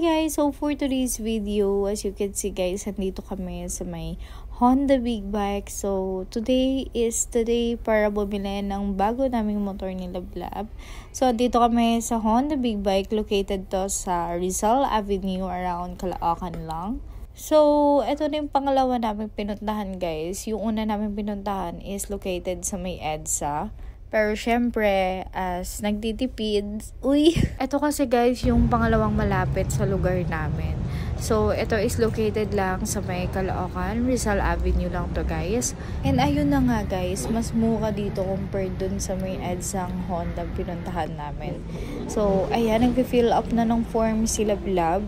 guys! So for today's video, as you can see guys, nandito kami sa may Honda Big Bike. So today is the day para bumili ng bago naming motor ni Lablab. So dito kami sa Honda Big Bike, located to sa Rizal Avenue around Caloocan lang. So ito na yung pangalawa namin pinuntahan guys. Yung una namin pinuntahan is located sa may EDSA. Pero syempre, as nagtitipid, ito kasi guys yung pangalawang malapit sa lugar namin. So, ito is located lang sa may Caloocan, Rizal Avenue lang to guys. And ayun na nga guys, mas mura dito compared dun sa may EDSAng Honda pinuntahan namin. So, ayan, nag-fill up na ng form si Lablab.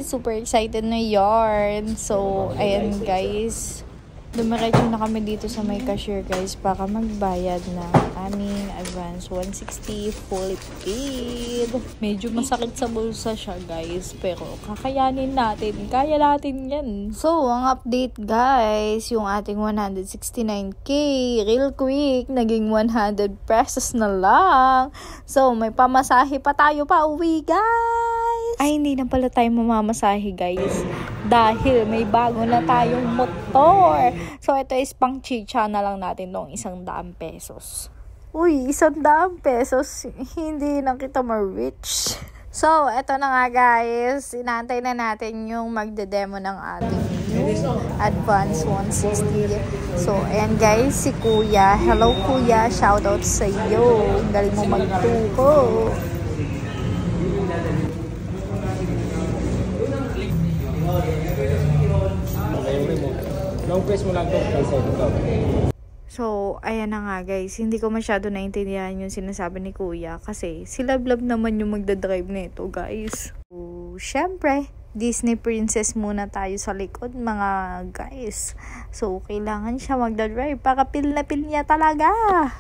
Super excited na yarn. So, ayan guys. Dumiretso na kami dito sa may cashier guys para magbayad ng aming advance 160 fully paid. Medyo masakit sa bulsa siya guys, pero kakayanin natin. Kaya natin yan. So, ang update guys, yung ating 169k, real quick, naging 100 pesos na lang. So, may pamasahe pa tayo pa uwi guys. Ay, hindi na pala tayo mamamasahe guys. Dahil may bago na tayong motor. So, ito is pang chicha na lang natin nung 100 pesos. 100 pesos. Hindi na kita ma-rich. So, ito na nga guys. Inaantay na natin yung magde-demo ng ating new Advance 160. So, ayan guys, si Kuya. Hello Kuya, shoutout sa iyo. Galing mo magturo. So, ayan na nga guys. Hindi ko masyado naintindihan yung sinasabi ni Kuya. Kasi si Lablab naman yung magdadrive nito guys. So, syempre, Disney princess muna tayo sa likod mga guys. So, kailangan siya magdadrive para pil na pil niya talaga.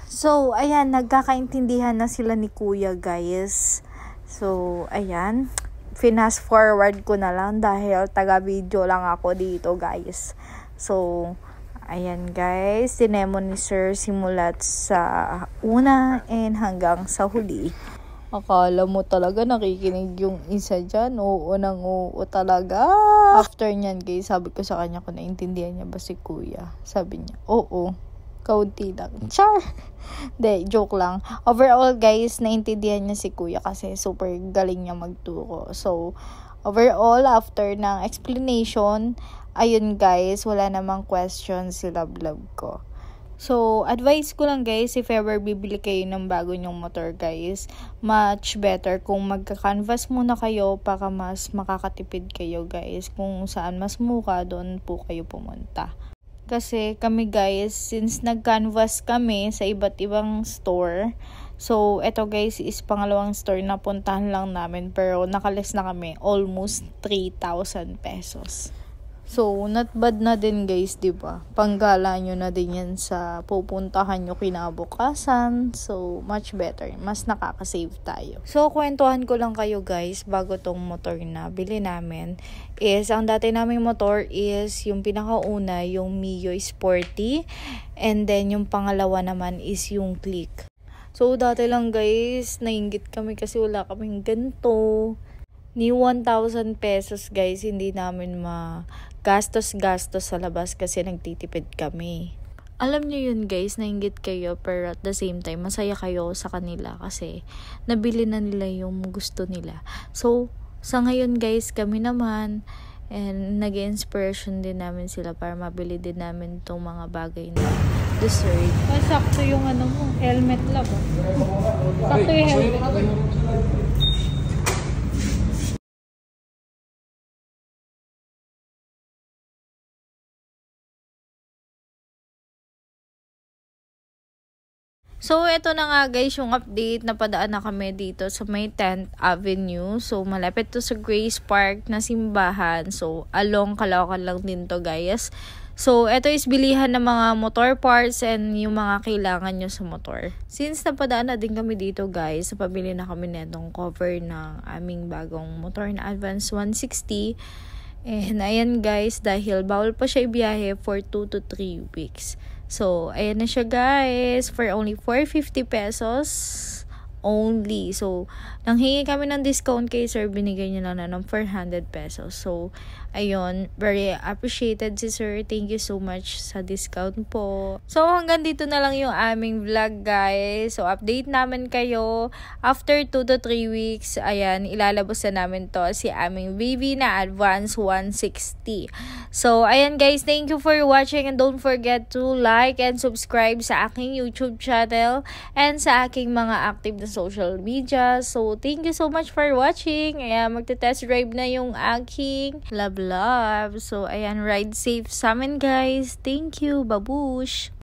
So, ayan, nagkakaintindihan na sila ni Kuya guys. So, ayan. Fast forward ko na lang dahil taga-video lang ako dito guys. So, ayan guys, dinemo ni Sir simulat sa una and hanggang sa huli. Akala mo talaga nakikinig yung isa dyan. Oo nang oo talaga. After nyan guys, sabi ko sa kanya kung naintindihan niya ba si Kuya. Sabi niya, oo. Kaunti lang. Char! De, joke lang. Overall guys, naintindihan niya si Kuya kasi super galing niya magturo. So, overall, after ng explanation, ayun guys, wala namang question si Lablab ko. So, advice ko lang guys, if ever bibili kayo ng bago nyong motor guys, much better kung magka-canvas muna kayo para mas makakatipid kayo guys. Kung saan mas mura, doon po kayo pumunta. Kasi kami guys, since nag-canvas kami sa iba't ibang store, so eto guys is pangalawang store na puntahan lang namin, pero nakaless na kami almost 3,000 pesos. So, not bad na din guys, diba? Panggala nyo na din yan sa pupuntahan nyo kinabukasan. So, much better. Mas nakaka-save tayo. So, kwentuhan ko lang kayo guys, bago tong motor na bili namin, is, ang dati naming motor is, yung pinakauna, yung Mio Sporty. And then, yung pangalawa naman is yung Click. So, dati lang guys, nainggit kami kasi wala kaming ganito. Ni 1,000 pesos guys, hindi namin gastos sa labas kasi nagtitipid kami. Alam nyo yun guys, nainggit kayo pero at the same time, masaya kayo sa kanila kasi nabili na nila yung gusto nila. So, sa ngayon guys, kami naman, and nag-inspiration din namin sila para mabili din namin itong mga bagay na dessert. Sakto yung helmet lang. Sakto yung helmet. So, ito na nga guys yung update. Napadaan na kami dito sa may 10th Avenue. So, malapit to sa Grace Park na simbahan. So, along Caloocan lang din to guys. So, ito is bilihan ng mga motor parts and yung mga kailangan nyo sa motor. Since napadaan na din kami dito guys, napabili na kami netong cover ng aming bagong motor na Advance 160. And ayan guys, dahil bawal pa siya ibiyahe for 2 to 3 weeks. So, ayan na siya guys, for only 450 pesos. only. So, nanghingi kami ng discount kay sir, binigay niya lang na ng 400 pesos. So, ayun, very appreciated si sir. Thank you so much sa discount po. So, hanggang dito na lang yung aming vlog, guys. So, update namin kayo. After 2 to 3 weeks, ayan, ilalabas na namin to si aming baby na Advance 160. So, ayan guys, thank you for watching and don't forget to like and subscribe sa aking YouTube channel and sa aking mga active na social media. So, thank you so much for watching. Ayan, magte-test drive na yung aking love. So, ayan, ride safe sa amin guys. Thank you, babush!